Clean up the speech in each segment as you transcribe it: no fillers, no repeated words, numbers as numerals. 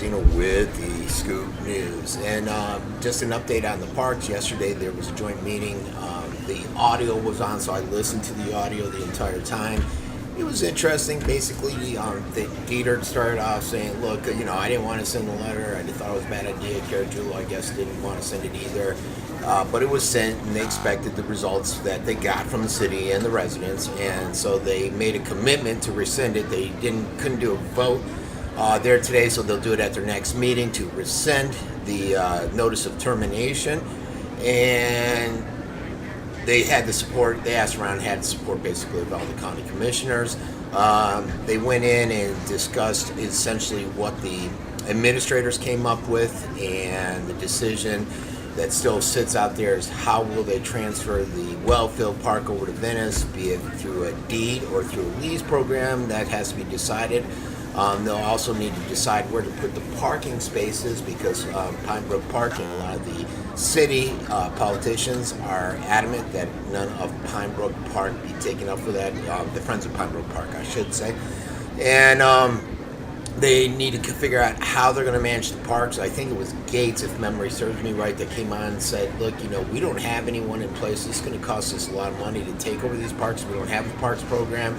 Abbruzzino with the Scoop News. And just an update on the parks. Yesterday there was a joint meeting. The audio was on, so I listened to the audio the entire time. It was interesting. Basically, Dieter started off saying, look, I didn't want to send the letter. I thought it was a bad idea. Carajulo, I guess, didn't want to send it either. But it was sent, and they expected the results that they got from the city and the residents. And so they made a commitment to rescind it. They couldn't do a vote there today, so they'll do it at their next meeting to rescind the notice of termination. And they had the support. They asked around and had the support basically of all the county commissioners. They went in and discussed essentially what the administrators came up with, and the decision that still sits out there is how will they transfer the well-filled park over to Venice, be it through a deed or through a lease program. That has to be decided. They'll also need to decide where to put the parking spaces, because Pine Brook Park and a lot of the city politicians are adamant that none of Pine Brook Park be taken up for that. The Friends of Pine Brook Park, I should say. And they need to figure out how they're going to manage the parks. I think it was Gates, if memory serves me right, that came on and said, look, we don't have anyone in place. This is going to cost us a lot of money to take over these parks. We don't have a parks program.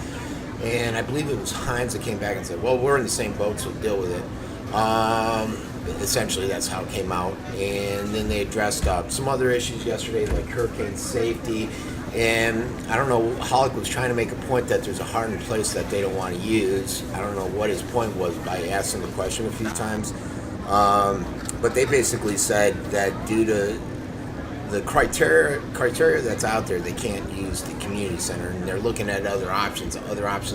And I believe it was Hines that came back and said, well, we're in the same boat, so deal with it. Essentially, that's how it came out. And then they addressed some other issues yesterday, like hurricane safety. And I don't know, Hollick was trying to make a point that there's a hardened place that they don't want to use. I don't know what his point was by asking the question a few times. But they basically said that due to the criteria that's out there, they can't use the community center, and they're looking at other options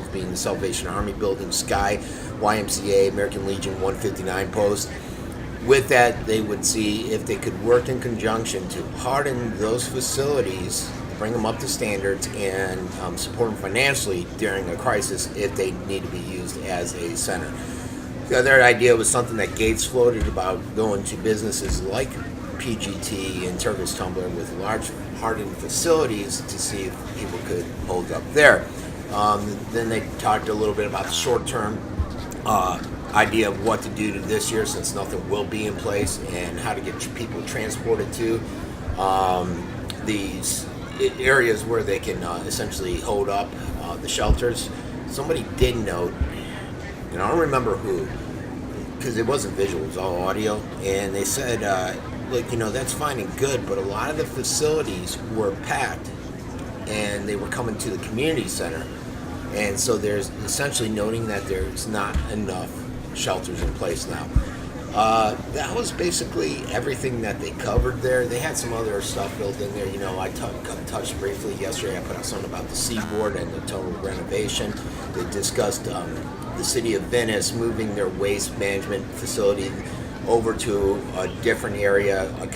being the Salvation Army building, Sky, YMCA, American Legion 159 post. With that, they would see if they could work in conjunction to harden those facilities, bring them up to standards, and support them financially during a crisis if they need to be used as a center. The other idea was something that Gates floated about, going to businesses like PGT and Turkish Tumbler with large hardened facilities to see if people could hold up there. Then they talked a little bit about the short-term idea of what to do to this year, since nothing will be in place, and how to get people transported to these areas where they can essentially hold up the shelters. Somebody did note, and I don't remember who, because it wasn't visual, it was all audio, and they said, look, that's fine and good, but a lot of the facilities were packed and they were coming to the community center. And so there's essentially noting that there's not enough shelters in place now. That was basically everything that they covered there. They had some other stuff built in there. I touched briefly yesterday. I put out something about the Seaboard and the total renovation. They discussed the city of Venice moving their waste management facility over to a different area, a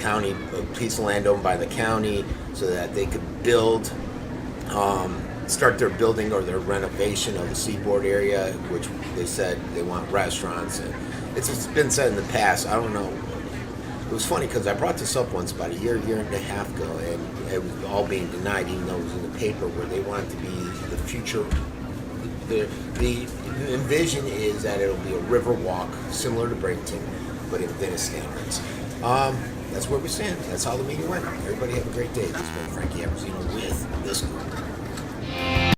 piece of land owned by the county, so that they could start their building or their renovation of the Seaboard area, which they said they want restaurants. And it's been said in the past. I don't know. It was funny because I brought this up once about a year and a half ago, and it was all being denied, even though it was in the paper, where they want it to be the future. The envision is that it'll be a river walk similar to Bradenton, but in Venice standards. That's where we stand. That's how the meeting went. Everybody have a great day. This has been Frankie Abbruzzino with The Scoop.